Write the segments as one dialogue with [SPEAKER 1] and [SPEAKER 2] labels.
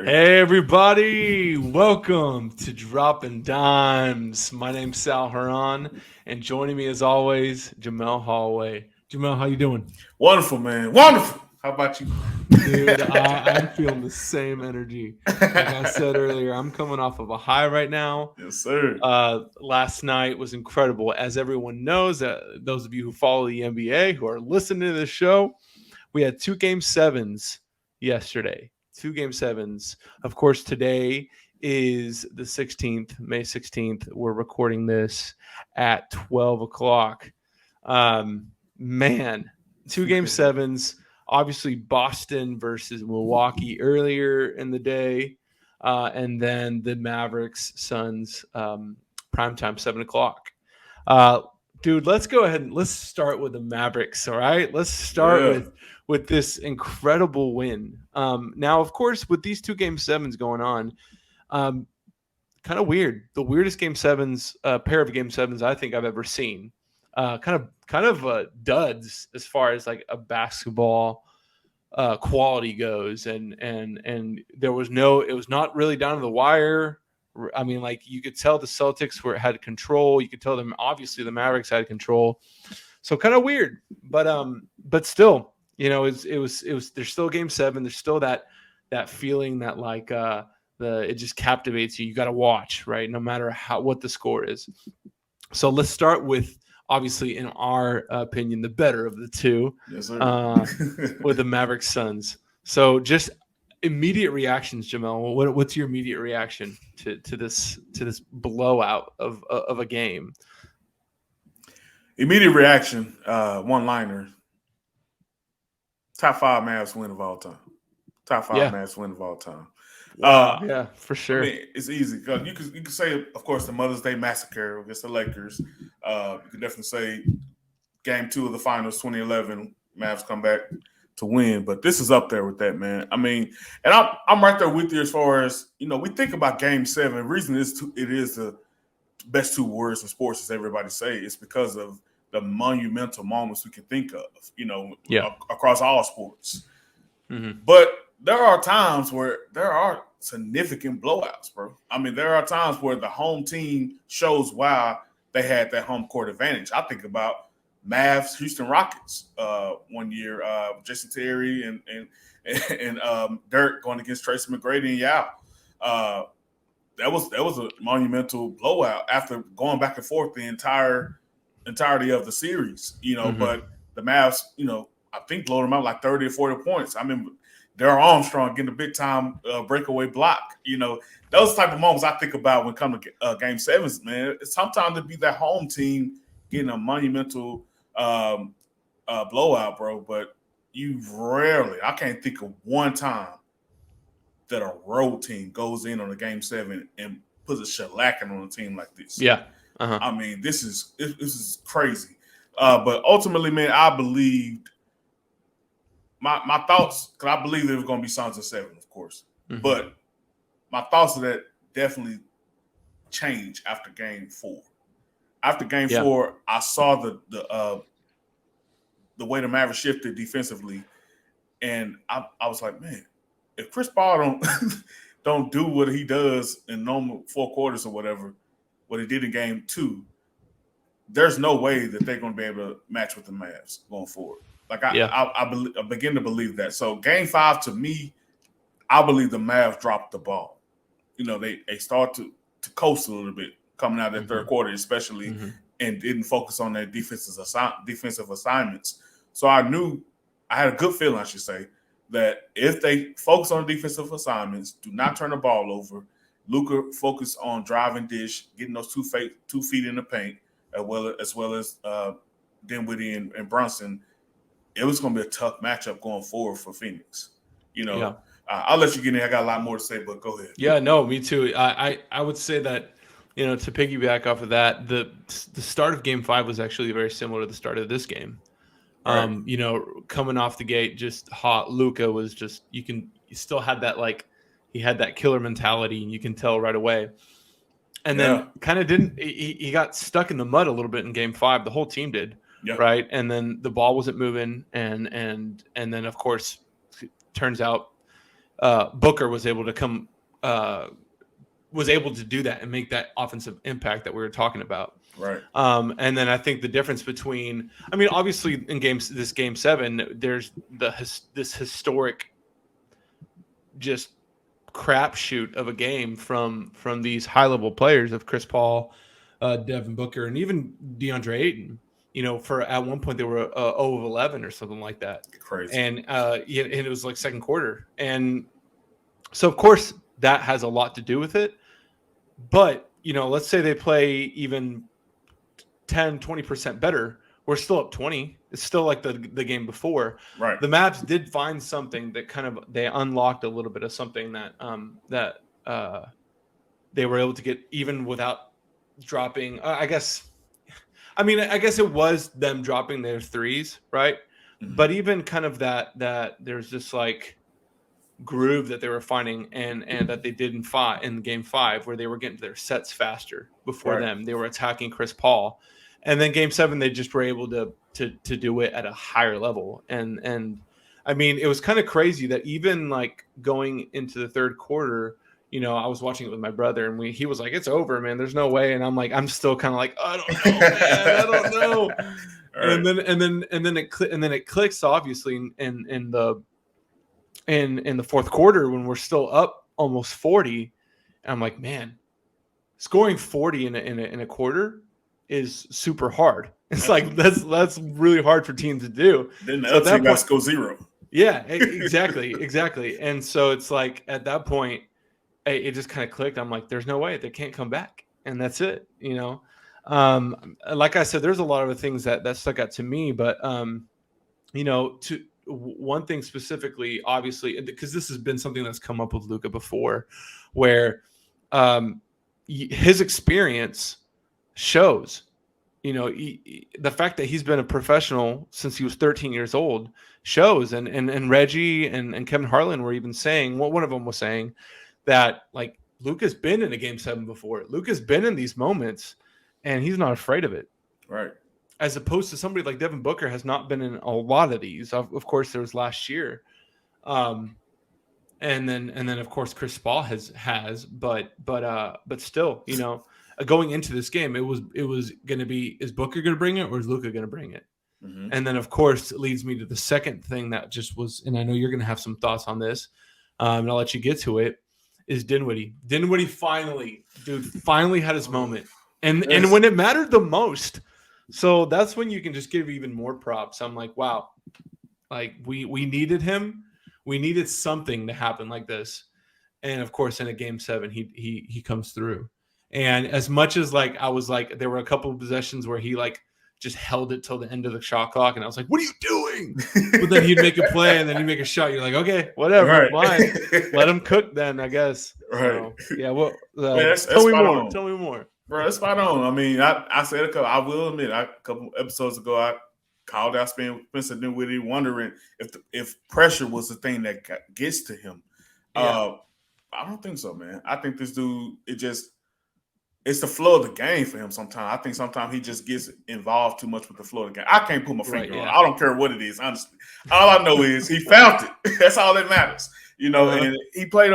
[SPEAKER 1] Hey everybody, welcome to Droppin Dimes. My name's Herran, and joining me as always, Jamelle Holloway. Jamelle, how you doing?
[SPEAKER 2] Wonderful, man. Wonderful. How about you?
[SPEAKER 1] Dude, I'm feeling the same energy. Like I said earlier, I'm coming off of a high right now.
[SPEAKER 2] Yes, sir.
[SPEAKER 1] Last night was incredible. As everyone knows, those of you who follow the NBA, who are listening to this show, we had 2 Game 7s yesterday. 2 Game 7s. Of course, today is the 16th, May 16th. We're recording this at 12 o'clock. Man, 2 Game 7s. Obviously, Boston versus Milwaukee earlier in the day. And then the Mavericks Suns primetime 7 o'clock. Uh, Dude, let's go ahead and let's start with the Mavericks. All right, let's start
[SPEAKER 2] Yeah.
[SPEAKER 1] with this incredible win. Now, of course, with these 2 Game 7s going on, um, kind of weird. The weirdest Game 7s, pair of Game 7s I think I've ever seen. Kind of duds as far as like a basketball quality goes, and there was no. It was not really down to the wire. I mean, like you could tell the Celtics had control. You could tell them obviously the Mavericks had control. So kind of weird, but still, it was. There's still Game 7. There's still that feeling that like it just captivates you. You got to watch, right? No matter what the score is. So let's start with obviously, in our opinion, the better of the two,
[SPEAKER 2] Yes, sir.
[SPEAKER 1] with the Mavericks Suns. So just immediate reactions, Jamel. What's your immediate reaction to this blowout of a game?
[SPEAKER 2] Immediate reaction, one liner. Top five Mavs win of all time. Top five
[SPEAKER 1] Yeah.
[SPEAKER 2] Mavs win of all time.
[SPEAKER 1] Yeah, for
[SPEAKER 2] I
[SPEAKER 1] sure.
[SPEAKER 2] mean, it's easy because you can say, of course, the Mother's Day massacre against the Lakers. You can definitely say Game 2 of the Finals, 2011, Mavs come back to win. But this is up there with that, man. I mean, and I'm right there with you as far as we think about Game 7. The reason it is the best two words in sports, as everybody say, is because of the monumental moments we can think of,
[SPEAKER 1] Yeah.
[SPEAKER 2] across all sports.
[SPEAKER 1] Mm-hmm.
[SPEAKER 2] But there are times where there are significant blowouts, bro. I mean, there are times where the home team shows why they had that home court advantage. I think about Mavs, Houston Rockets one year, Jason Terry and Dirk going against Tracy McGrady and Yao. That was a monumental blowout after going back and forth the entirety of the series.
[SPEAKER 1] Mm-hmm.
[SPEAKER 2] But the Mavs, I think blowed them out like 30 or 40 points. I mean, Darryl Armstrong getting a big time breakaway block. Those type of moments I think about when it comes to Game 7s, man. It's sometimes to be that home team getting a monumental blowout, bro. But you rarely, I can't think of one time that a road team goes in on a Game 7 and puts a shellacking on a team like this.
[SPEAKER 1] Yeah. Uh-huh.
[SPEAKER 2] I mean, this is crazy. But ultimately, man, I believed my thoughts, because I believe there was going to be Suns in 7, of course.
[SPEAKER 1] Mm-hmm.
[SPEAKER 2] But my thoughts of that definitely changed after Game 4. After Game 4, I saw the way the Mavericks shifted defensively, and I was like, man, if Chris Paul don't do what he does in normal 4 quarters or whatever, what he did in Game 2, there's no way that they're going to be able to match with the Mavs going forward. Like I begin to believe that. So Game 5 to me, I believe the Mavs dropped the ball. They start to coast a little bit coming out of that third quarter, especially, and didn't focus on their defensive assignments. So I knew I had a good feeling, I should say, that if they focus on defensive assignments, do not turn the ball over, Luka focus on driving dish, getting those 2 feet in the paint, as well as Dinwiddie and Brunson, it was going to be a tough matchup going forward for Phoenix. I'll let you get in. I got a lot more to say, but go ahead.
[SPEAKER 1] Yeah, no, me too. I would say that, to piggyback off of that, the start of Game 5 was actually very similar to the start of this game. Right. Coming off the gate, just hot. Luka was just you still had that, like, he had that killer mentality, and you can tell right away. And then kind of didn't he got stuck in the mud a little bit in Game 5. The whole team did, right? And then the ball wasn't moving, and then of course, turns out Booker was able to do that and make that offensive impact that we were talking about.
[SPEAKER 2] Right.
[SPEAKER 1] And then I think the difference between, I mean, obviously in this game 7, there's this historic just crapshoot of a game from these high level players of Chris Paul, Devin Booker, and even DeAndre Ayton. For at one point they were 0 of 11 or something like that.
[SPEAKER 2] Crazy.
[SPEAKER 1] And it was like second quarter, and so of course that has a lot to do with it. But let's say they play even 10-20% better, we're still up 20. It's still like the game before.
[SPEAKER 2] Right.
[SPEAKER 1] The Mavs did find something that kind of they unlocked a little bit of something that they were able to get even without dropping. I guess it was them dropping their threes, right? Mm-hmm. But even kind of that there's this like groove that they were finding and that they did in game 5, where they were getting their sets faster before them. They were attacking Chris Paul. And then game 7, they just were able to do it at a higher level. And I mean, it was kind of crazy that even like going into the third quarter, I was watching it with my brother, and he was like, "It's over, man. There's no way." And I'm like, I'm still kind of like, I don't know, man. I don't know. Right. And then it clicks obviously in the fourth quarter when we're still up almost 40. And I'm like, man, scoring 40 in a quarter is super hard. It's like that's really hard for teams to do.
[SPEAKER 2] Then the other team got to go 0.
[SPEAKER 1] Yeah, exactly. And so it's like at that point, it just kind of clicked. I'm like, there's no way they can't come back, and that's it. Like I said, there's a lot of things that stuck out to me, but to one thing specifically, obviously, because this has been something that's come up with Luka before, where his experience shows. The fact that he's been a professional since he was 13 years old shows. And Reggie and Kevin Harlan were even saying, one of them was saying that like Luka's been in a game 7 before. Luka's been in these moments, and he's not afraid of it.
[SPEAKER 2] Right.
[SPEAKER 1] As opposed to somebody like Devin Booker has not been in a lot of these. Of course, there was last year. And then of course Chris Paul has, but still, going into this game, it was going to be, is Booker going to bring it or is Luka going to bring it? Mm-hmm. And then of course it leads me to the second thing that just was, and I know you're going to have some thoughts on this, and I'll let you get to it, is Dinwiddie. Dinwiddie finally had his moment, and when it mattered the most. So that's when you can just give even more props. I'm like, wow, like we needed him. We needed something to happen like this. And of course, in a game 7, he comes through. And as much as like, I was like, there were a couple of possessions where he like just held it till the end of the shot clock. And I was like, what are you doing? But then he'd make a play and then he'd make a shot. You're like, okay, whatever. Fine. Let him cook then, I guess.
[SPEAKER 2] Right.
[SPEAKER 1] So, yeah. Well,
[SPEAKER 2] that's
[SPEAKER 1] tell me more. Tell me more.
[SPEAKER 2] Bro, that's spot on. I mean, I said I will admit, a couple episodes ago, I called out Spencer Dinwiddie, wondering if pressure was the thing that gets to him. Yeah. I don't think so, man. I think this dude, it's the flow of the game for him sometimes. I think sometimes he just gets involved too much with the flow of the game. I can't put my finger on it. I don't care what it is, honestly. All I know is he found it. That's all that matters. And he played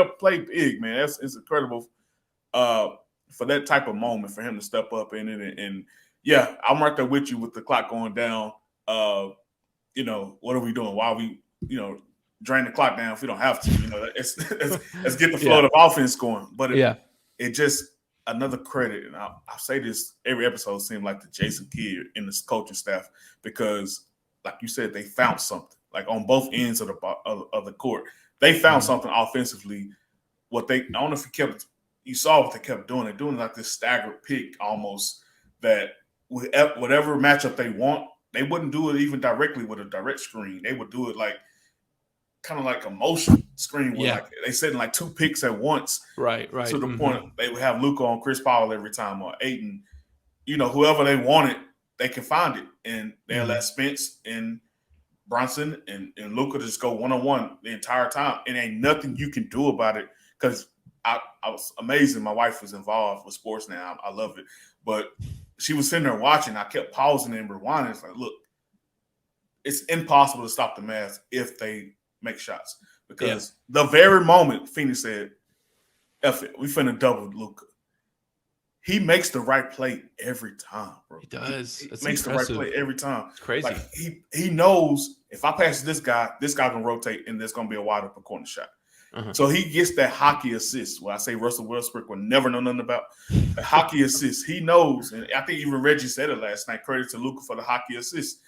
[SPEAKER 2] big, man. It's incredible. For that type of moment, for him to step up in it. And yeah, I'm right there with you with the clock going down. What are we doing? Why are we, drain the clock down if we don't have to? Let's get the flow of offense going. But it just another credit. And I say this every episode, seems like the Jason Kidd in this coaching staff, because like you said, they found something like on both ends of the court. They found something offensively. I don't know if you saw what they kept doing. They're doing like this staggered pick almost, that whatever matchup they want, they wouldn't do it even directly with a direct screen. They would do it like kind of like a motion screen where like they setting like 2 picks at once.
[SPEAKER 1] Right.
[SPEAKER 2] To the point they would have Luka on Chris Paul every time, or Ayton. Whoever they wanted, they can find it. And they'll let Spence and Brunson and Luka just go one-on-one the entire time. And ain't nothing you can do about it, because I was amazing. My wife was involved with sports now. I love it. But she was sitting there watching. I kept pausing and rewinding. It's like, look, it's impossible to stop the Mavs if they make shots. because the very moment Phoenix said, F it, we finna double Luka. He makes the right play every time, bro.
[SPEAKER 1] He does.
[SPEAKER 2] He
[SPEAKER 1] It's
[SPEAKER 2] makes
[SPEAKER 1] impressive.
[SPEAKER 2] the right play every time.
[SPEAKER 1] It's crazy.
[SPEAKER 2] Like he knows if I pass this guy can rotate, and there's gonna be a wide open corner shot. So he gets that hockey assist. Where I say Russell Westbrook will never know nothing about the hockey assist. He knows, and I think even Reggie said it last night. Credit to Luka for the hockey assist.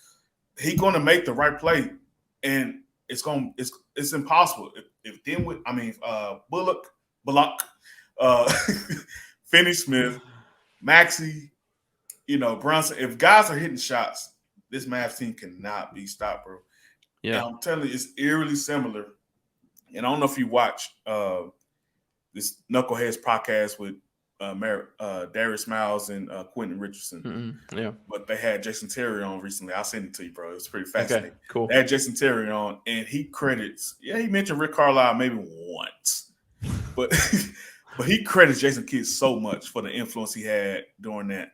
[SPEAKER 2] He's gonna make the right play, and it's impossible if Dimwit, Bullock, Finney-Smith, Maxey, Brunson. If guys are hitting shots, this Mavs team cannot be stopped, bro. Yeah, and I'm telling you, it's eerily similar. And I don't know if you watch this Knuckleheads podcast with Darius Miles and Quentin Richardson.
[SPEAKER 1] Yeah.
[SPEAKER 2] But they had Jason Terry on recently. I'll send it to you, bro. It's pretty fascinating.
[SPEAKER 1] Okay, cool.
[SPEAKER 2] They had Jason Terry on, and he mentioned Rick Carlisle maybe once. But but he credits Jason Kidd so much for the influence he had during that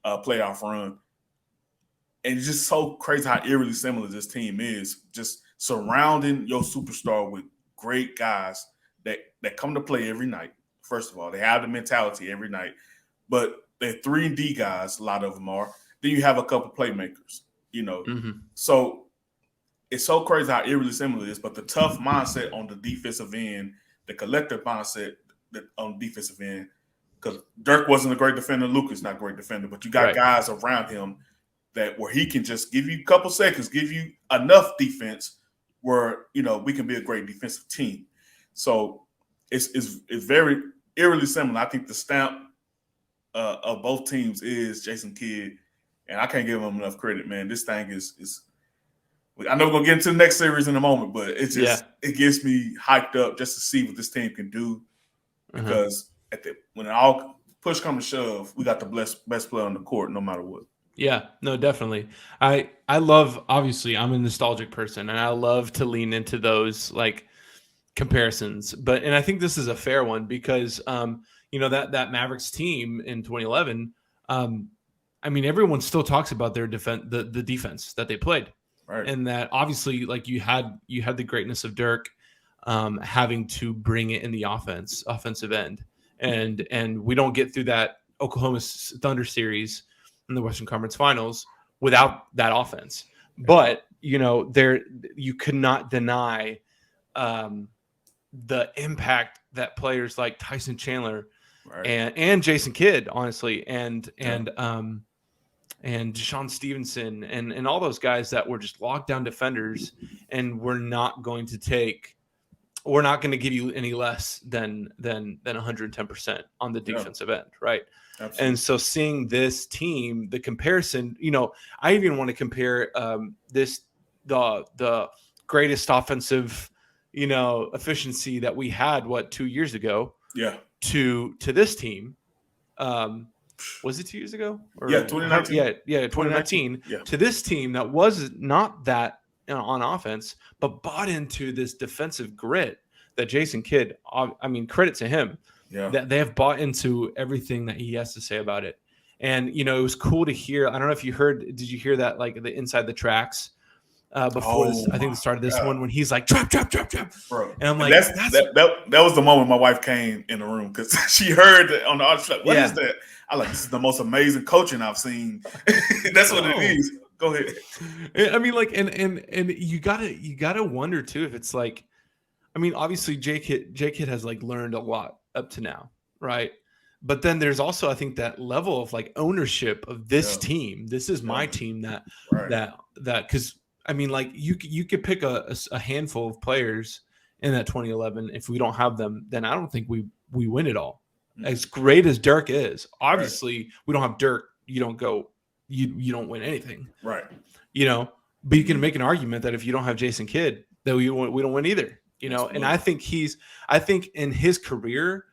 [SPEAKER 2] playoff run. And it's just so crazy how eerily similar this team is. Just surrounding your superstar with great guys that come to play every night. First of all, they have the mentality every night. But they're 3-and-D guys, a lot of them are. Then you have a couple playmakers, So it's so crazy how eerily similar it is. But the tough mindset on the defensive end, the collective mindset on the defensive end, because Dirk wasn't a great defender, Luka's not a great defender, but you got guys around him where he can just give you a couple seconds, give you enough defense where we can be a great defensive team. So it's very eerily similar. I think the stamp of both teams is Jason Kidd, and I can't give him enough credit, man. This thing is. I know we're gonna get into the next series in a moment, but it gets me hyped up just to see what this team can do. Because when all push comes to shove, we got the best player on the court, no matter what.
[SPEAKER 1] Yeah, no, definitely. I love, obviously, I'm a nostalgic person, and I love to lean into those like comparisons. And I think this is a fair one because that Mavericks team in 2011. Everyone still talks about their the defense that they played. Right. And that obviously, like you had the greatness of Dirk having to bring it in the offensive end, and we don't get through that Oklahoma Thunder series in the Western Conference Finals without that offense. But you could not deny the impact that players like Tyson Chandler and Jason Kidd, honestly, and Deshaun Stevenson and all those guys that were just locked down defenders, and we're not going to give you any less than 110% on the defensive end, right? Absolutely. And so seeing this team, the comparison, I even want to compare the greatest offensive, efficiency that we had 2 years ago, to this team. Was it 2 years ago?
[SPEAKER 2] 2019.
[SPEAKER 1] 2019. To this team that was not that on offense, but bought into this defensive grit that Jason Kidd, credit to him, that they have bought into everything that he has to say about it. And, it was cool to hear. I don't know if you did you hear that, like the Inside the Tracks before this, I think the start of this one, when he's like, trap.
[SPEAKER 2] Bro.
[SPEAKER 1] And I'm like,
[SPEAKER 2] that was the moment my wife came in the room because she heard it on the audio. Like, what is that? I like, this is the most amazing coaching I've seen. That's what it is. Go ahead.
[SPEAKER 1] And you gotta wonder too if it's like, obviously J Kid has like learned a lot up to now, right? But then there's also, I think, that level of like ownership of this team. This is my team that because you could pick a handful of players in that 2011. If we don't have them, then I don't think we win it all. As great as Dirk is, obviously we don't have Dirk. You don't win anything,
[SPEAKER 2] right?
[SPEAKER 1] But you can make an argument that if you don't have Jason Kidd, that we don't win either.
[SPEAKER 2] Absolutely.
[SPEAKER 1] And I think in his career,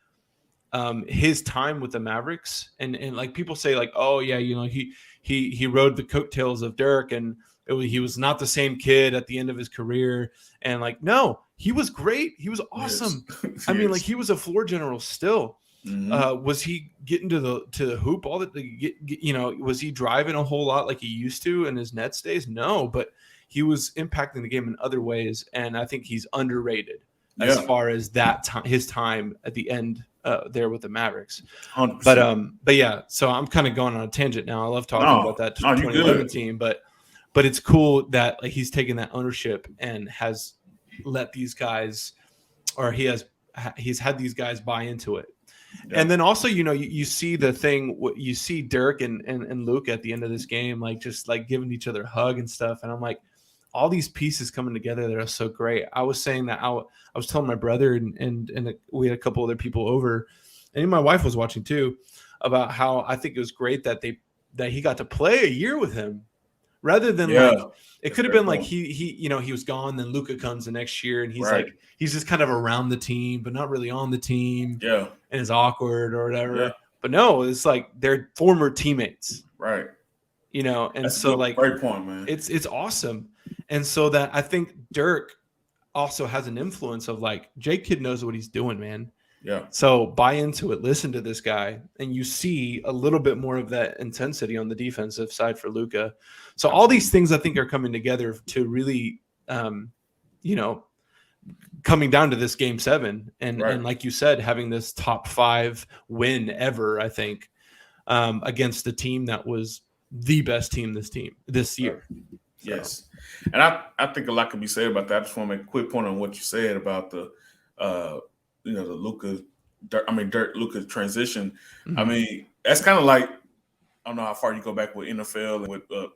[SPEAKER 1] his time with the Mavericks, and like people say, like, oh yeah, he rode the coattails of Dirk, and he was not the same kid at the end of his career, and like, no, he was great, he was awesome. Yes. He was a floor general still. Mm-hmm. Was he getting to the hoop all that? Was he driving a whole lot like he used to in his Nets days? No, but he was impacting the game in other ways, and I think he's underrated. as far as that time, his time at the end there with the Mavericks.
[SPEAKER 2] 100%.
[SPEAKER 1] But yeah, so I'm kind of going on a tangent now. I love talking about that 2011 team, but it's cool that like he's taken that ownership and has let these guys, or he's had these guys buy into it. Yeah. And then also, you see the thing, you see Dirk and Luka at the end of this game, like just like giving each other a hug and stuff. And I'm like, all these pieces coming together that are so great. I was saying that I was telling my brother and we had a couple other people over, and my wife was watching too, about how I think it was great that he got to play a year with him, rather than like it could have been like he was gone, then Luka comes the next year and he's like he's just kind of around the team but not really on the team, and is awkward or whatever. Yeah. But no, it's like they're former teammates,
[SPEAKER 2] right?
[SPEAKER 1] And
[SPEAKER 2] that's
[SPEAKER 1] so like
[SPEAKER 2] great point, man.
[SPEAKER 1] It's awesome, and so that I think Dirk also has an influence of like Jake Kidd knows what he's doing, man.
[SPEAKER 2] Yeah.
[SPEAKER 1] So buy into it, listen to this guy, and you see a little bit more of that intensity on the defensive side for Luka. So all these things I think are coming together to really, coming down to this game 7, and like you said, having this top 5 win ever, I think, against the team that was the best team this year.
[SPEAKER 2] Yes, and I think a lot can be said about that. I just want to make a quick point on what you said about the the Dirk Luka transition. Mm-hmm. I mean, that's kind of like, I don't know how far you go back with NFL and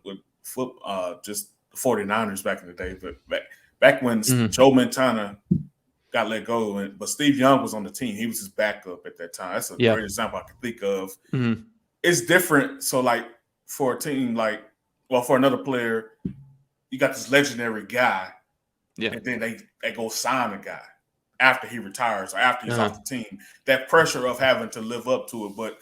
[SPEAKER 2] with football, just the 49ers back in the day, but back when Joe Montana got let go, but Steve Young was on the team. He was his backup at that time. That's a great example I can think of. Mm-hmm. It's different. So like for a team for another player, you got this legendary guy, and then they go sign a guy after he retires or after he's off the team. That pressure of having to live up to it, but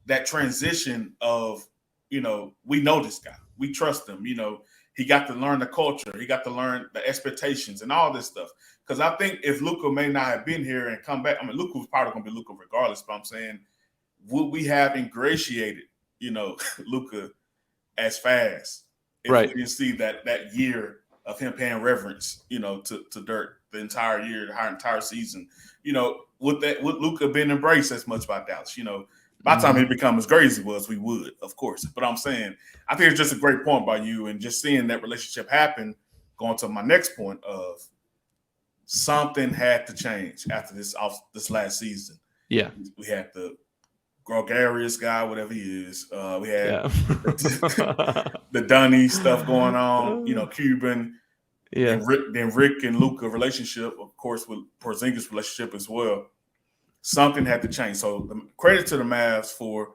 [SPEAKER 2] that transition of, we know this guy, we trust him. He got to learn the culture, he got to learn the expectations and all this stuff. Because I think if Luka may not have been here and come back, I mean, Luka was probably going to be Luka regardless. But I'm saying, would we have ingratiated, Luka as fast if we didn't see that year of him paying reverence, to Dirk the entire year, the entire season, with Luka being embraced as much by Dallas, by the time he become as great as he was, we would, of course. But I'm saying, I think it's just a great point by you, and just seeing that relationship happen, going to my next point of something had to change after this last season.
[SPEAKER 1] Yeah. We
[SPEAKER 2] had the gregarious guy, whatever he is. We had the Dunny stuff going on, Cuban. Yeah. Then Rick and Luka relationship, of course, with Porzingis relationship as well. Something had to change. So credit to the Mavs for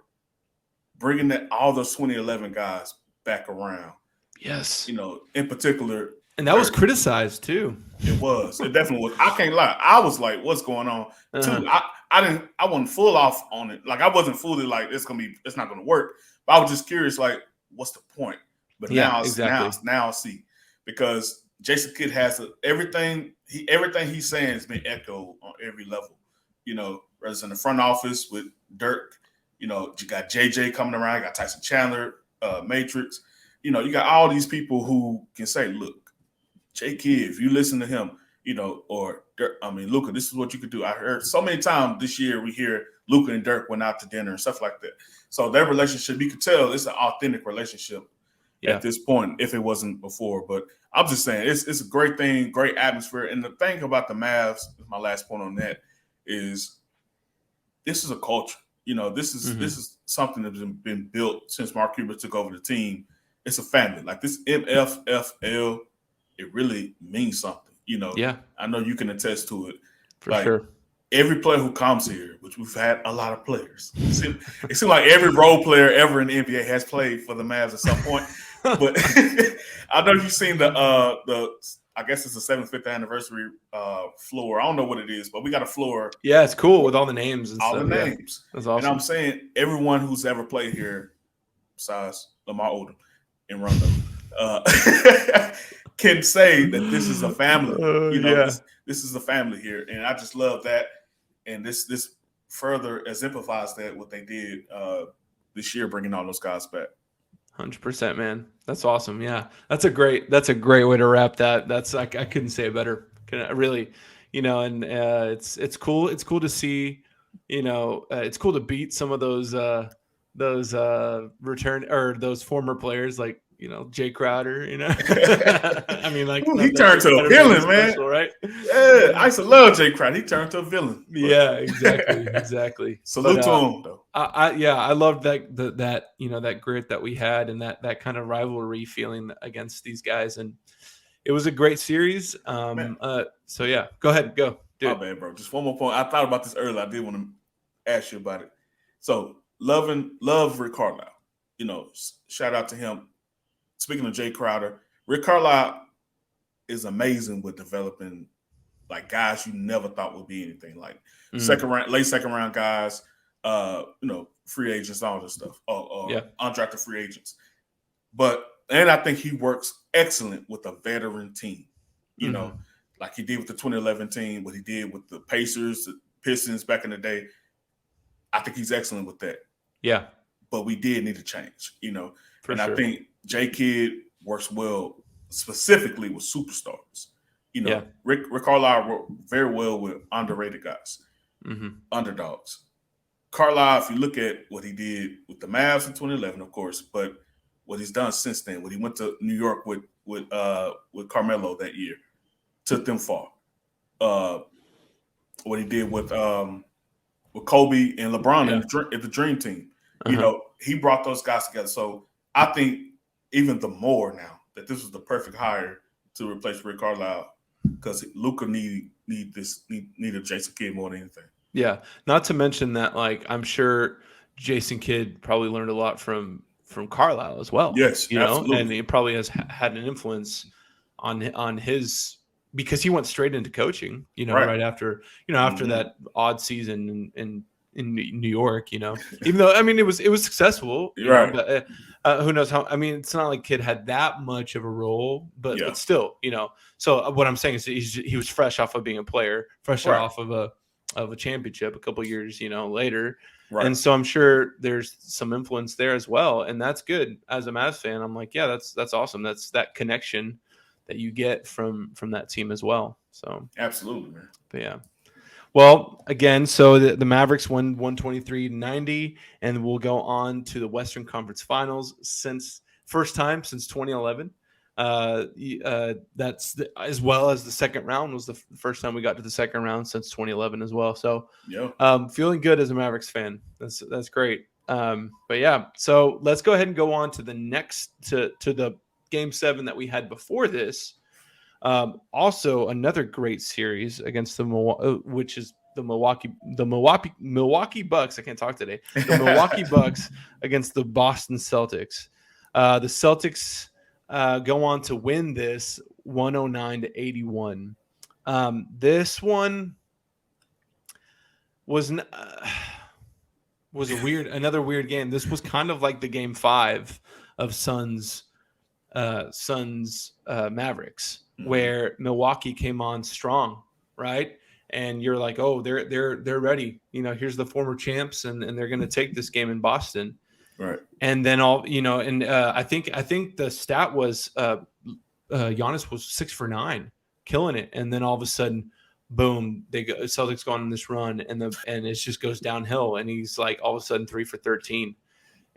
[SPEAKER 2] bringing all those 2011 guys back around.
[SPEAKER 1] Yes.
[SPEAKER 2] In particular.
[SPEAKER 1] And that was criticized too.
[SPEAKER 2] It was. It definitely was. I can't lie. I was like, what's going on? Too. I wasn't full off on it. Like I wasn't fully like it's not gonna work. But I was just curious, like, what's the point? But now I see. Because Jason Kidd has everything he's saying has been echoed on every level. Whether it's in the front office with Dirk, you got JJ coming around, you got Tyson Chandler, Matrix. You got all these people who can say, look, J Kidd, if you listen to him, or Dirk, Luka, this is what you could do. I heard so many times this year we hear Luka and Dirk went out to dinner and stuff like that. So their relationship, you could tell it's an authentic relationship at this point, if it wasn't before. But I'm just saying, it's a great thing, great atmosphere. And the thing about the Mavs, my last point on that, is this is a culture. This is something that's been built since Mark Cuban took over the team. It's a family. Like this MFFL, it really means something. I know you can attest to it.
[SPEAKER 1] For sure.
[SPEAKER 2] Every player who comes here, which we've had a lot of players. It seems like every role player ever in the NBA has played for the Mavs at some point. But I know you've seen the I guess it's the 75th anniversary floor. I don't know what it is, but we got a floor.
[SPEAKER 1] Yeah, it's cool with all the names and
[SPEAKER 2] all
[SPEAKER 1] stuff.
[SPEAKER 2] The names.
[SPEAKER 1] Yeah. That's awesome.
[SPEAKER 2] And I'm saying everyone who's ever played here, besides Lamar Odom and Rondo, can say that this is a family. This is a family here, and I just love that. And this further exemplifies that what they did this year, bringing all those guys back.
[SPEAKER 1] 100%, man. That's awesome. Yeah, that's a great way to wrap that. That's I couldn't say it better. Really, and it's cool. It's cool to see, it's cool to beat some of those return or those former players like Jay Crowder. I mean, like
[SPEAKER 2] Ooh, he turned to a villain, man.
[SPEAKER 1] Special, right?
[SPEAKER 2] Yeah, I used to love Jay Crowder. He turned to a villain.
[SPEAKER 1] Yeah, exactly.
[SPEAKER 2] Salute to him, though.
[SPEAKER 1] I loved that that grit that we had and that kind of rivalry feeling against these guys, and it was a great series. So yeah, go ahead, go.
[SPEAKER 2] My bad, bro. Just one more point. I thought about this earlier. I did want to ask you about it. So love Rick Carlisle. Shout out to him. Speaking of Jay Crowder, Rick Carlisle is amazing with developing like guys you never thought would be anything, like late second round guys, free agents, all this stuff, undrafted free agents. And I think he works excellent with a veteran team, like he did with the 2011 team, what he did with the Pacers, the Pistons back in the day. I think he's excellent with that.
[SPEAKER 1] Yeah.
[SPEAKER 2] But we did need to change,
[SPEAKER 1] For sure.
[SPEAKER 2] I think J Kidd works well specifically with superstars. Rick Carlisle worked very well with underrated guys, underdogs. Carlisle, if you look at what he did with the Mavs in 2011, of course, but what he's done since then, when he went to New York with Carmelo that year, took them far. What he did with Kobe and LeBron at the Dream Team, he brought those guys together. So I think even the more now that this was the perfect hire to replace Rick Carlisle, because Luka needed Jason Kidd more than anything.
[SPEAKER 1] Yeah, not to mention that, like, I'm sure Jason Kidd probably learned a lot from Carlisle as well.
[SPEAKER 2] Yes, absolutely.
[SPEAKER 1] And he probably has had an influence on his, because he went straight into coaching. Right after after that odd season in New York. Even though it was successful.
[SPEAKER 2] Right.
[SPEAKER 1] But who knows how? I mean, it's not like Kidd had that much of a role, but still, So what I'm saying is he was fresh off of being a player, off of a championship a couple years, later. Right. And so I'm sure there's some influence there as well. And that's good. As a Mavs fan, I'm like, yeah, that's awesome. That's that connection that you get from that team as well. So absolutely, man. But yeah. Well, again, so the Mavericks won 123-90, and we'll go on to the Western Conference Finals first time since 2011. That's as well as the second round was the first time we got to the second round since 2011 as well. So, feeling good as a Mavericks fan. That's great. But yeah, so let's go ahead and go on to the next to the Game 7 that we had before this. Also, another great series against which is the Milwaukee Bucks. I can't talk today. The Milwaukee Bucks against the Boston Celtics. The Celtics go on to win this 109-81. This one was another weird game. This was kind of like the Game 5 of Suns Mavericks, where Milwaukee came on strong, right? And you're like, oh, they're ready. Here's the former champs, and they're going to take this game in Boston. Right. And then I think the stat was Giannis was 6 for 9, killing it. And then all of a sudden, boom, Celtics go on this run, and it just goes downhill. And he's like all of a sudden 3 for 13,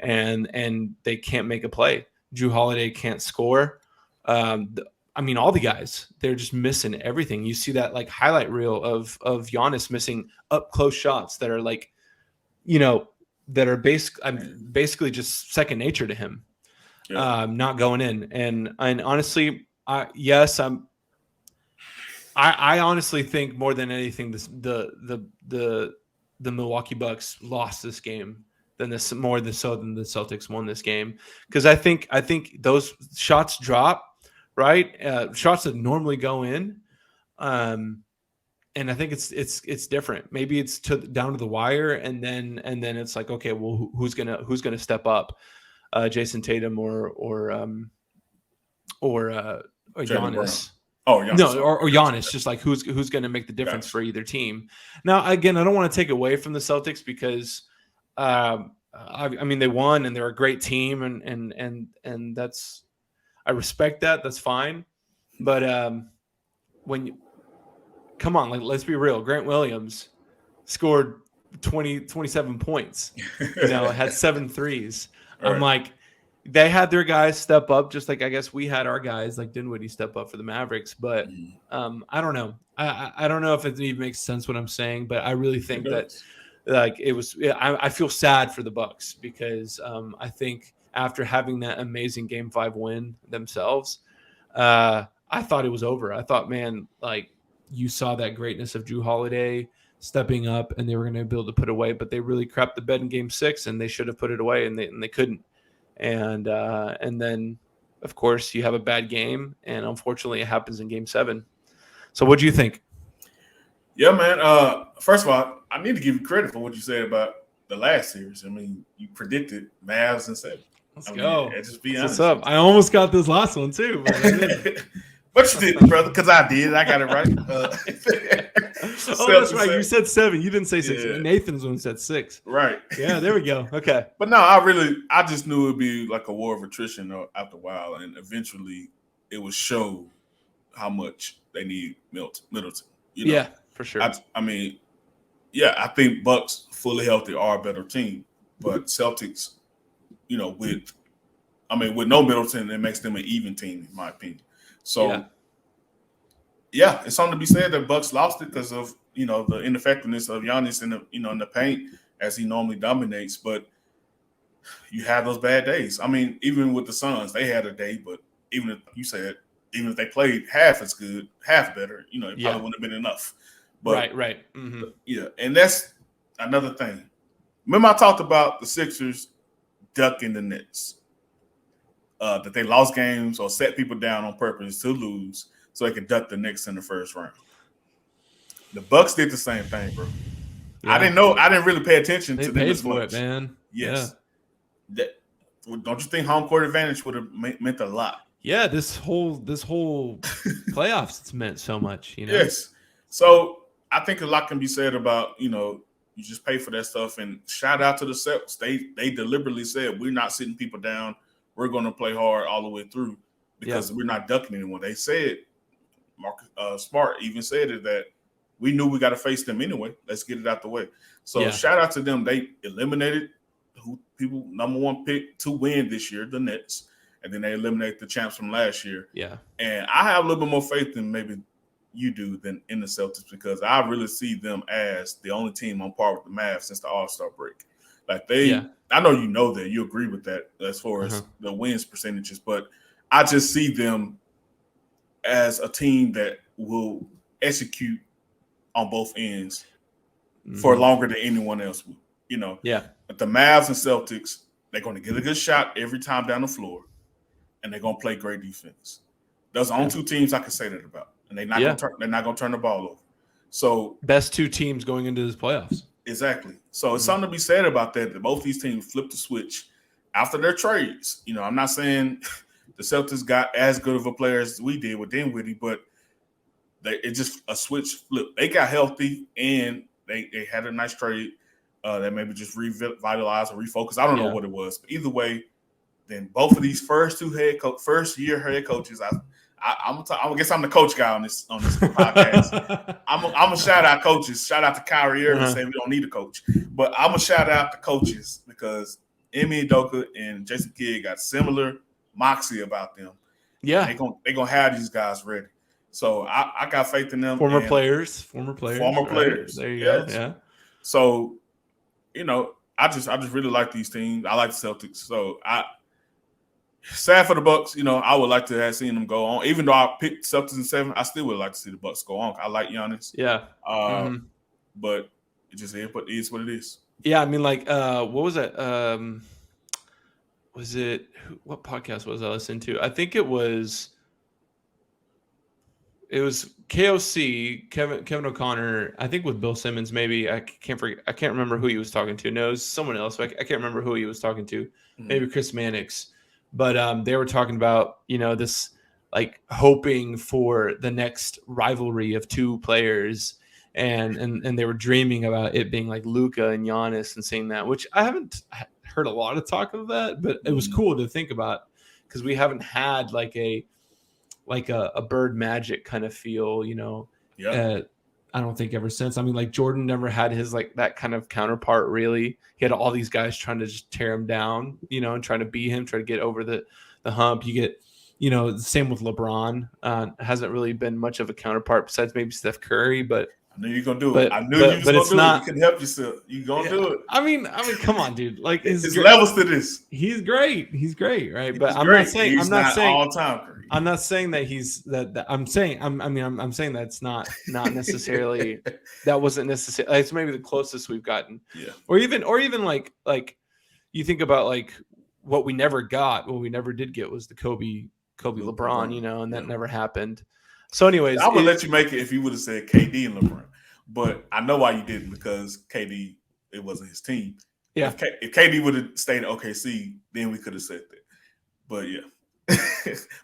[SPEAKER 1] and they can't make a play. Drew Holiday can't score. All the guys, they're just missing everything. You see that like highlight reel of Giannis missing up close shots that are like, that are basically just second nature to him, not going in. And honestly, I honestly think more than anything, the Milwaukee Bucks lost this game than the Celtics won this game, because I think those shots drop, right? Shots that normally go in, and I think it's different. Maybe it's down to the wire, and then it's like, okay, well, who's gonna step up, Jason Tatum or Giannis? Oh, Giannis. No, or Giannis. Just like who's gonna make the difference for either team. Now, again, I don't want to take away from the Celtics, because they won and they're a great team, and that's, I respect that. That's fine, but come on, like let's be real. Grant Williams scored 27 points. Had 7 threes.
[SPEAKER 2] Right.
[SPEAKER 1] I'm like, they had their guys step up, just like I guess we had our guys like Dinwiddie step up for the Mavericks. But I don't know. I don't know if it even makes sense what I'm saying, but I really think that like it was. I feel sad for the Bucks because I think after having that amazing Game 5 win themselves, I thought it was over. I thought, man, like you saw that greatness of Jrue Holiday stepping up, and they were going to be able to put away, but they really crapped the bed in Game 6, and they should have put it away, and they couldn't. And then, of course, you have a bad game, and unfortunately, it happens in Game 7. So, what do you think?
[SPEAKER 2] Yeah, man. First of all, I need to give you credit for what you said about the last series. I mean, you predicted Mavs in 7.
[SPEAKER 1] Let's go.
[SPEAKER 2] Just be honest.
[SPEAKER 1] What's up? I almost got this last one too, but I didn't.
[SPEAKER 2] But you didn't, brother, because I did. I got it right.
[SPEAKER 1] That's right. You said 7. You didn't say 6.
[SPEAKER 2] Yeah.
[SPEAKER 1] Nathan's one said 6.
[SPEAKER 2] Right.
[SPEAKER 1] Yeah, there we go. Okay.
[SPEAKER 2] But no, I just knew it would be like a war of attrition after a while, and eventually it would show how much they need Middleton.
[SPEAKER 1] Yeah, for sure.
[SPEAKER 2] I mean, yeah, I think Bucks fully healthy are a better team, but Celtics, with no Middleton, it makes them an even team, in my opinion. So, yeah, it's something to be said that Bucks lost it because of the ineffectiveness of Giannis in the paint as he normally dominates. But you have those bad days. I mean, even with the Suns, they had a day, but even if they played half as good, half better, it probably wouldn't have been enough. But,
[SPEAKER 1] right. Mm-hmm.
[SPEAKER 2] Yeah, and that's another thing. Remember I talked about the Sixers ducking the Nets. That they lost games or set people down on purpose to lose so they could duck the Knicks in the first round. The Bucks did the same thing, bro. Yeah. I didn't know. I didn't really pay attention to them as much.
[SPEAKER 1] It, man.
[SPEAKER 2] Yes. Yeah. Don't you think home court advantage would have meant a lot?
[SPEAKER 1] Yeah, this whole playoffs, it's meant so much.
[SPEAKER 2] Yes. So I think a lot can be said about you just pay for that stuff. And shout out to the Celtics. They deliberately said we're not sitting people down. We're going to play hard all the way through because we're not ducking anyone. They said, Marcus Smart even said it, that we knew we got to face them anyway. Let's get it out the way. So shout out to them. They eliminated people number 1 pick to win this year, the Nets, and then they eliminated the champs from last year.
[SPEAKER 1] Yeah. And
[SPEAKER 2] I have a little bit more faith than maybe you do than in the Celtics because I really see them as the only team on par with the Mavs since the All-Star break. Like I know that you agree with that as far as the wins percentages, but I just see them as a team that will execute on both ends for longer than anyone else would. But the Mavs and Celtics, they're going to get a good shot every time down the floor, and they're going to play great defense. Those are the only 2 teams I can say that about, and they're not going to turn the ball over. So
[SPEAKER 1] best 2 teams going into this playoffs.
[SPEAKER 2] Exactly. So it's something to be said about that both these teams flipped the switch after their trades. I'm not saying the Celtics got as good of a player as we did with Dinwiddie, but it's just a switch flip. They got healthy and they had a nice trade that maybe just revitalized or refocused. I don't know what it was. But either way, then both of these first year head coaches, I guess I'm the coach guy on this podcast. I'm gonna shout out coaches. Shout out to Kyrie Irving saying we don't need a coach, but I'm gonna shout out the coaches because Emi Udoka and Jason Kidd got similar moxie about them.
[SPEAKER 1] Yeah,
[SPEAKER 2] they gonna have these guys ready. So I got faith in them.
[SPEAKER 1] Former players.
[SPEAKER 2] There you
[SPEAKER 1] go. Yeah.
[SPEAKER 2] So I just really like these teams. I like the Celtics. So sad for the Bucks, I would like to have seen them go on. Even though I picked Celtics in 7, I still would like to see the Bucks go on. I like Giannis.
[SPEAKER 1] Yeah.
[SPEAKER 2] But it just is what it is.
[SPEAKER 1] Yeah, I mean, like, what was that? What podcast was I listening to? I think it was KOC, Kevin O'Connor, I think with Bill Simmons, maybe. I can't remember who he was talking to. No, it was someone else. I can't remember who he was talking to. Maybe Chris Mannix. But they were talking about, this like hoping for the next rivalry of 2 players. And they were dreaming about it being like Luka and Giannis and saying that, which I haven't heard a lot of talk of that, but it was cool to think about because we haven't had like a Bird Magic kind of feel, I don't think ever since. I mean, like Jordan never had his like that kind of counterpart. Really, he had all these guys trying to just tear him down, and trying to beat him, try to get over the hump. You get, the same with LeBron. Hasn't really been much of a counterpart besides maybe Steph Curry, but.
[SPEAKER 2] I knew you were gonna do it. I knew you was
[SPEAKER 1] but
[SPEAKER 2] gonna
[SPEAKER 1] it's
[SPEAKER 2] do
[SPEAKER 1] not,
[SPEAKER 2] it. You couldn't help yourself. You gonna do it.
[SPEAKER 1] I mean, come on, dude. Like,
[SPEAKER 2] it's levels to this.
[SPEAKER 1] He's great. He's great, right? But
[SPEAKER 2] I'm not saying all time.
[SPEAKER 1] I'm not saying that he's that. I'm saying I'm saying that's not necessarily that wasn't necessarily. It's maybe the closest we've gotten.
[SPEAKER 2] Yeah.
[SPEAKER 1] Or even like you think about like what we never did get was the Kobe LeBron, and that never happened. So, anyways,
[SPEAKER 2] I would let you make it if you would have said KD and LeBron, but I know why you didn't, because KD, it wasn't his team.
[SPEAKER 1] Yeah.
[SPEAKER 2] If KD would have stayed in OKC, then we could have said that. But yeah,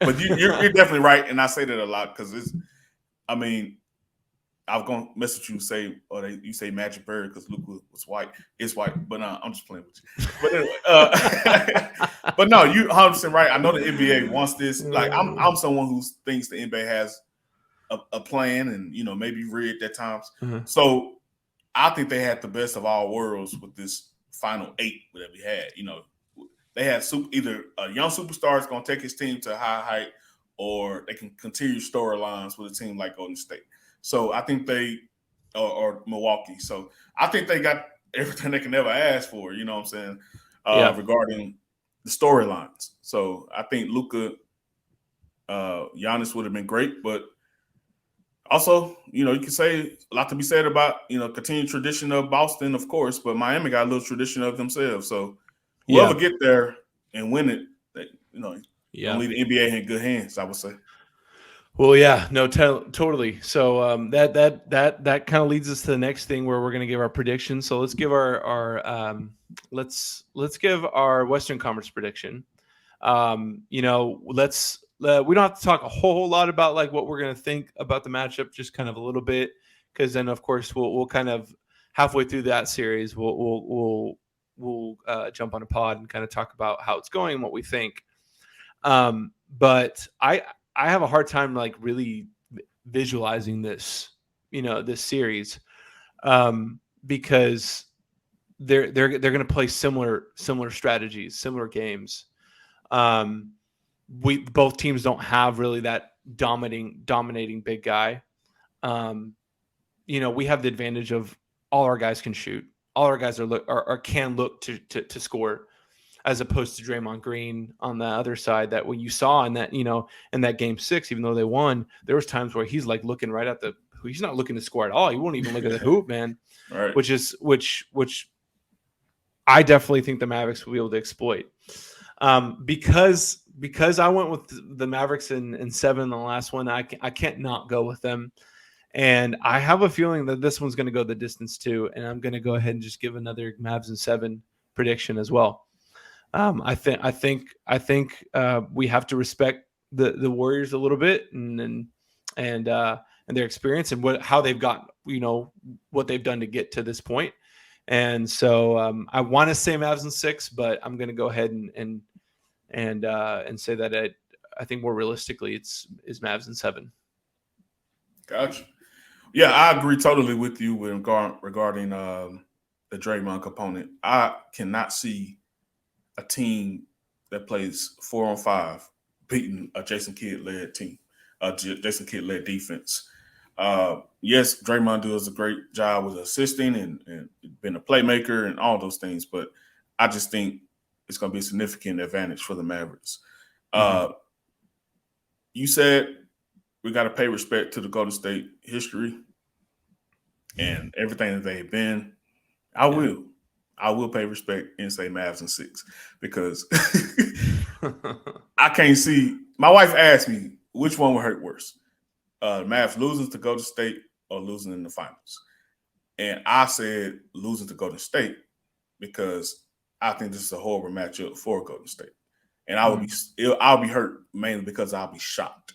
[SPEAKER 2] but you're definitely right, and I say that a lot because it's. I mean, I was gonna mess with you you say Magic Bird because Luka was white. It's white, but I'm just playing with you. But anyway, but no, you 100% right. I know the NBA wants this. Like I'm someone who thinks the NBA has a plan and maybe rigged at times.
[SPEAKER 1] Mm-hmm.
[SPEAKER 2] So I think they had the best of all worlds with this final 8 that we had. They had either a young superstar is going to take his team to a high height, or they can continue storylines with a team like Golden State. So I think they or Milwaukee. So I think they got everything they can ever ask for. You know what I'm saying? Regarding the storylines. So I think Luka, Giannis would have been great, but. Also, you can say a lot to be said about, continued tradition of Boston, of course, but Miami got a little tradition of themselves. So whoever get there and win it, gonna leave the NBA in good hands, I would say.
[SPEAKER 1] Well, yeah, no, totally. So that kind of leads us to the next thing where we're going to give our predictions. So let's give our let's give our Western Conference prediction. We don't have to talk a whole lot about like what we're going to think about the matchup, just kind of a little bit, because then of course we'll kind of halfway through that series we'll jump on a pod and kind of talk about how it's going and what we think. But I have a hard time like really visualizing this, this series, because they're going to play similar strategies, similar games. Both teams don't have really that dominating big guy. We have the advantage of all our guys can shoot. All our guys can look to score, as opposed to Draymond Green on the other side. That when you saw in that game 6, even though they won, there was times where he's like looking right at he's not looking to score at all. He won't even look at the hoop, man.
[SPEAKER 2] Right.
[SPEAKER 1] Which I definitely think the Mavericks will be able to exploit. Because I went with the Mavericks in 7 in the last one, I can't not go with them. And I have a feeling that this one's going to go the distance too. And I'm going to go ahead and just give another Mavs in 7 prediction as well. I think we have to respect the Warriors a little bit and their experience and how they've got, what they've done to get to this point. And so I want to say Mavs in 6, but I'm going to go ahead and say that I think more realistically is Mavs in 7.
[SPEAKER 2] Gotcha. Yeah, I agree totally with you regarding the Draymond component. I cannot see a team that plays 4-on-5 beating a Jason Kidd-led team, Jason Kidd-led defense. Yes, Draymond does a great job with assisting and being a playmaker and all those things, but I just think it's going to be a significant advantage for the Mavericks. You said we got to pay respect to the Golden State history and everything that they've been. I will pay respect and say Mavs in 6 because I can't see. My wife asked me which one would hurt worse, Mavs losing to Golden State or losing in the finals. And I said losing to Golden State because I think this is a horrible matchup for Golden State. And I'll be hurt mainly because I'll be shocked.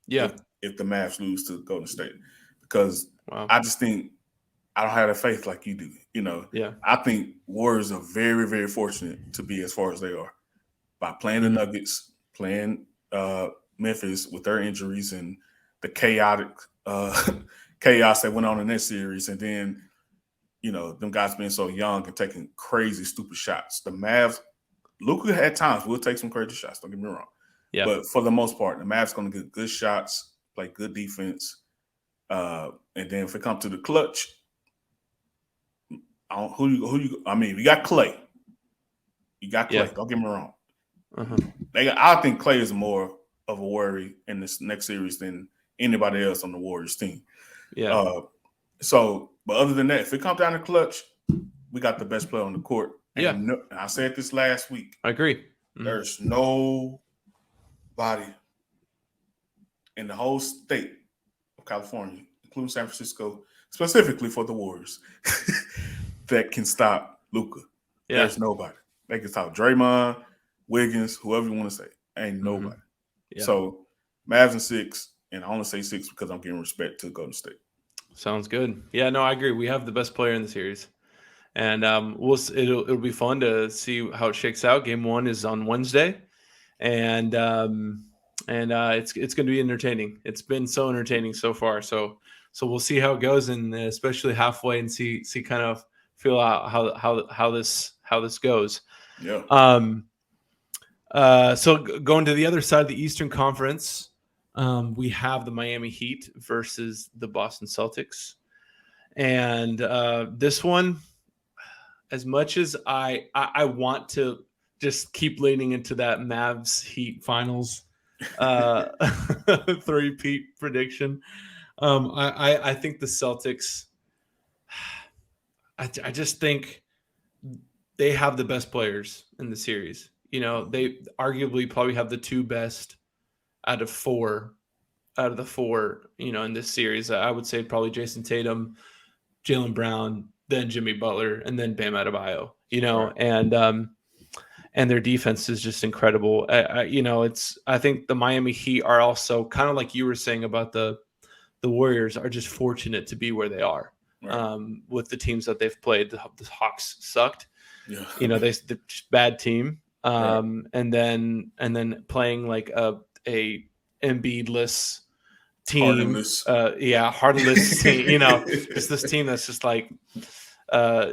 [SPEAKER 1] Yeah.
[SPEAKER 2] If the Mavs lose to Golden State, because I just think I don't have that faith like you do.
[SPEAKER 1] Yeah.
[SPEAKER 2] I think Warriors are very, very fortunate to be as far as they are by playing the Nuggets, playing Memphis with their injuries and the chaotic chaos that went on in that series, and then them guys being so young and taking crazy, stupid shots. The Mavs, Luka at times will take some crazy shots. Don't get me wrong, but for the most part, the Mavs going to get good shots, play good defense, and then if it comes to the clutch, we got Clay. You got Clay. Don't get me wrong. I think Clay is more of a worry in this next series than anybody else on the Warriors team.
[SPEAKER 1] Yeah.
[SPEAKER 2] But other than that, if it comes down to clutch, we got the best player on the court. And I said this last week.
[SPEAKER 1] I agree.
[SPEAKER 2] There's nobody in the whole state of California, including San Francisco, specifically for the Warriors, that can stop Luka. Yeah. There's nobody. They can stop Draymond, Wiggins, whoever you want to say. Ain't nobody. Yeah. So Mavs in 6, and I only say 6 because I'm giving respect to Golden State.
[SPEAKER 1] Sounds good. Yeah, no, I agree. We have the best player in the series, and it'll be fun to see how it shakes out. Game 1 is on Wednesday, and it's going to be entertaining. It's been so entertaining so far. So we'll see how it goes, and especially halfway, and see kind of feel out how this goes.
[SPEAKER 2] Yeah.
[SPEAKER 1] So going to the other side of the Eastern Conference. We have the Miami Heat versus the Boston Celtics. And this one, as much as I want to just keep leaning into that Mavs Heat finals 3-peat prediction, I think the Celtics, I just think they have the best players in the series. They arguably probably have the 2 best out of the four, in this series. I would say probably Jason Tatum, Jaylen Brown, then Jimmy Butler, and then Bam Adebayo. Right. And their defense is just incredible. I think the Miami Heat are also kind of like you were saying about the Warriors are just fortunate to be where they are. Right. With the teams that they've played. The Hawks sucked. Yeah. They're just bad team. Right. And then playing like a Embiid-less team, Hardenless team. Just this team that's just like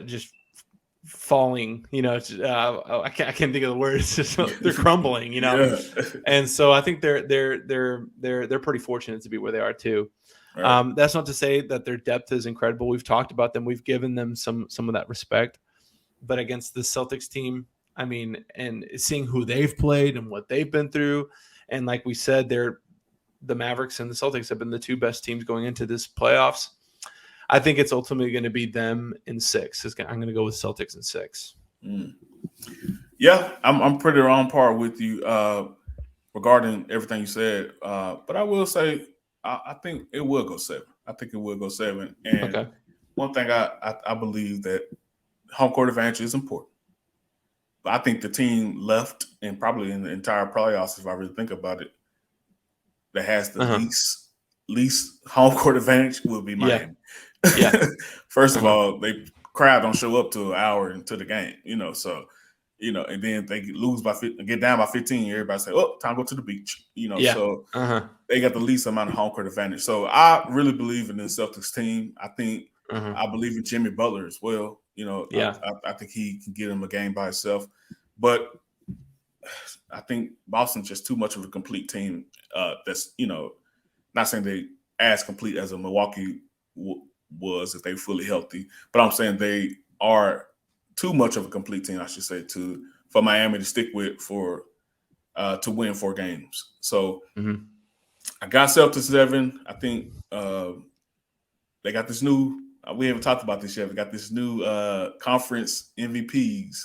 [SPEAKER 1] just falling. I can't think of the words. Just, they're crumbling. Yeah. And so I think they're pretty fortunate to be where they are too. Right. That's not to say that their depth is incredible. We've talked about them. We've given them some of that respect, but against the Celtics team, I mean, and seeing who they've played and what they've been through, and like we said, the Mavericks and the Celtics have been the 2 best teams going into this playoffs. I think it's ultimately going to be them in 6. I'm going to go with Celtics in 6.
[SPEAKER 2] Yeah, I'm pretty on par with you regarding everything you said. But I will say I think it will go 7. I think it will go 7. And one thing I believe that home court advantage is important. But I think the team left, and probably in the entire playoffs, if I really think about it, that has the least home court advantage will be Miami. Yeah. First of all, they crowd don't show up to an hour into the game, so and then they lose get down by 15. Everybody say, "Oh, time to go to the beach," So they got the least amount of home court advantage. So I really believe in the Celtics team. I think I believe in Jimmy Butler as well. I think he can get him a game by himself, but I think Boston's just too much of a complete team. That's not saying they as complete as a Milwaukee was if they fully healthy, but I'm saying they are too much of a complete team, I should say, for Miami to stick with to win 4 games. So I got Celtics 7. I think they got this new. We haven't talked about this yet. We got this new conference MVPs.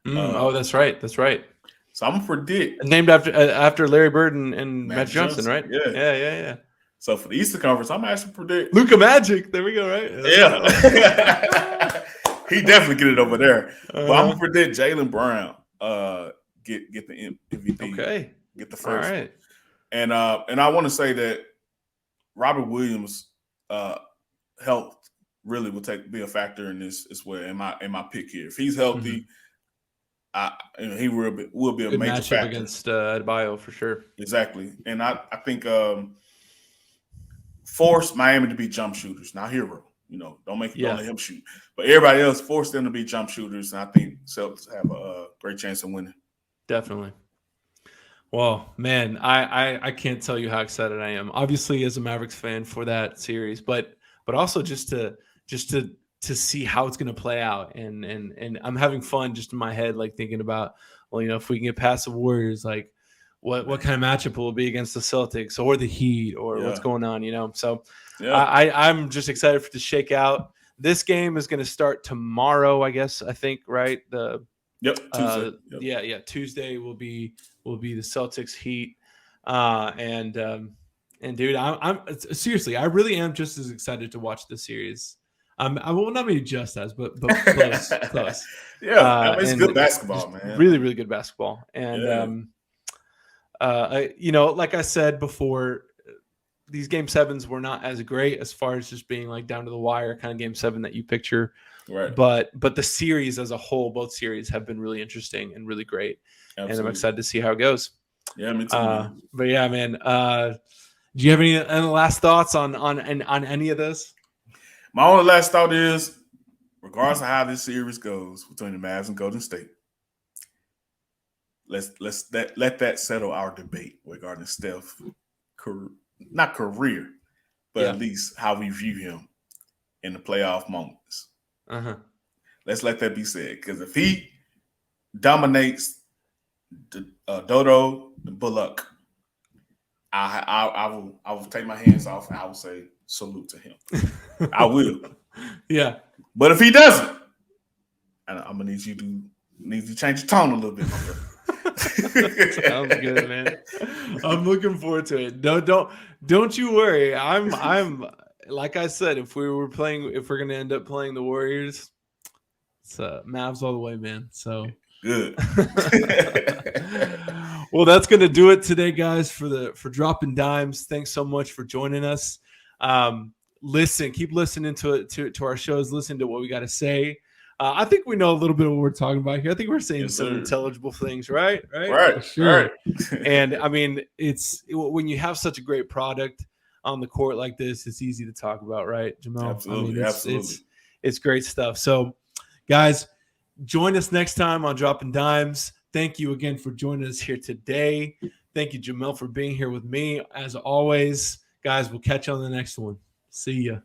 [SPEAKER 1] That's right. That's right.
[SPEAKER 2] So I'm gonna predict
[SPEAKER 1] named after Larry Bird and Magic Johnson, right?
[SPEAKER 2] Yeah. So for the Eastern Conference, I'm actually predict
[SPEAKER 1] Luka Magic. There we go, right?
[SPEAKER 2] Yeah. He definitely get it over there. But I'm gonna predict Jaylen Brown get the MVP.
[SPEAKER 1] Okay.
[SPEAKER 2] Get the first. All right. And I want to say that Robert Williams' health really will be a factor in this as well. In my pick here, if he's healthy, he will be a
[SPEAKER 1] good
[SPEAKER 2] major factor
[SPEAKER 1] against Adebayo for sure.
[SPEAKER 2] Exactly, and I think force Miami to be jump shooters. Now Hero, don't don't let him shoot. But everybody else force them to be jump shooters, and I think Celtics have a great chance of winning.
[SPEAKER 1] Definitely. Well, man, I can't tell you how excited I am. Obviously, as a Mavericks fan for that series, but also just to see how it's going to play out, and I'm having fun just in my head, like thinking about, well, if we can get past the Warriors, like what kind of matchup will it be against the Celtics or the Heat or what's going on, So I'm just excited for it to shake out. This game is going to start tomorrow, I think, right?
[SPEAKER 2] Tuesday.
[SPEAKER 1] Yeah. Tuesday will be the Celtics Heat, and dude, I'm seriously, I really am just as excited to watch the series. I will not be just as, but close.
[SPEAKER 2] Yeah, it's good basketball, man.
[SPEAKER 1] Really, really good basketball, and like I said before, these game sevens were not as great as far as just being like down to the wire kind of game seven that you picture.
[SPEAKER 2] Right.
[SPEAKER 1] But the series as a whole, both series have been really interesting and really great. Absolutely. And I'm excited to see how it goes.
[SPEAKER 2] Yeah, me too.
[SPEAKER 1] But yeah, man. Do you have any last thoughts on any of this?
[SPEAKER 2] My only last thought is, regardless of how this series goes between the Mavs and Golden State, let that settle our debate regarding Steph, not career, but at least how we view him in the playoff moments. Let's let that be said, because if he dominates the Dodo and Bullock, I will take my hands off and I will say salute to him. I will.
[SPEAKER 1] Yeah.
[SPEAKER 2] But if he doesn't, I'm gonna need you to change your tone a little bit, my brother.
[SPEAKER 1] Sounds good, man. I'm looking forward to it. Don't you worry. I'm like I said, if we're gonna end up playing the Warriors, it's Mavs all the way, man. So
[SPEAKER 2] good.
[SPEAKER 1] Well, that's gonna do it today, guys, for Droppin' Dimes. Thanks so much for joining us. Keep listening to our shows. Listen to what we got to say. I think we know a little bit of what we're talking about here. I think we're saying some intelligible things, right?
[SPEAKER 2] Right.
[SPEAKER 1] Sure. And I mean, it's when you have such a great product on the court like this, it's easy to talk about, right, Jamelle?
[SPEAKER 2] Absolutely. Absolutely.
[SPEAKER 1] It's great stuff. So, guys, join us next time on Droppin' Dimes. Thank you again for joining us here today. Thank you, Jamelle, for being here with me. As always, guys, we'll catch you on the next one. See ya.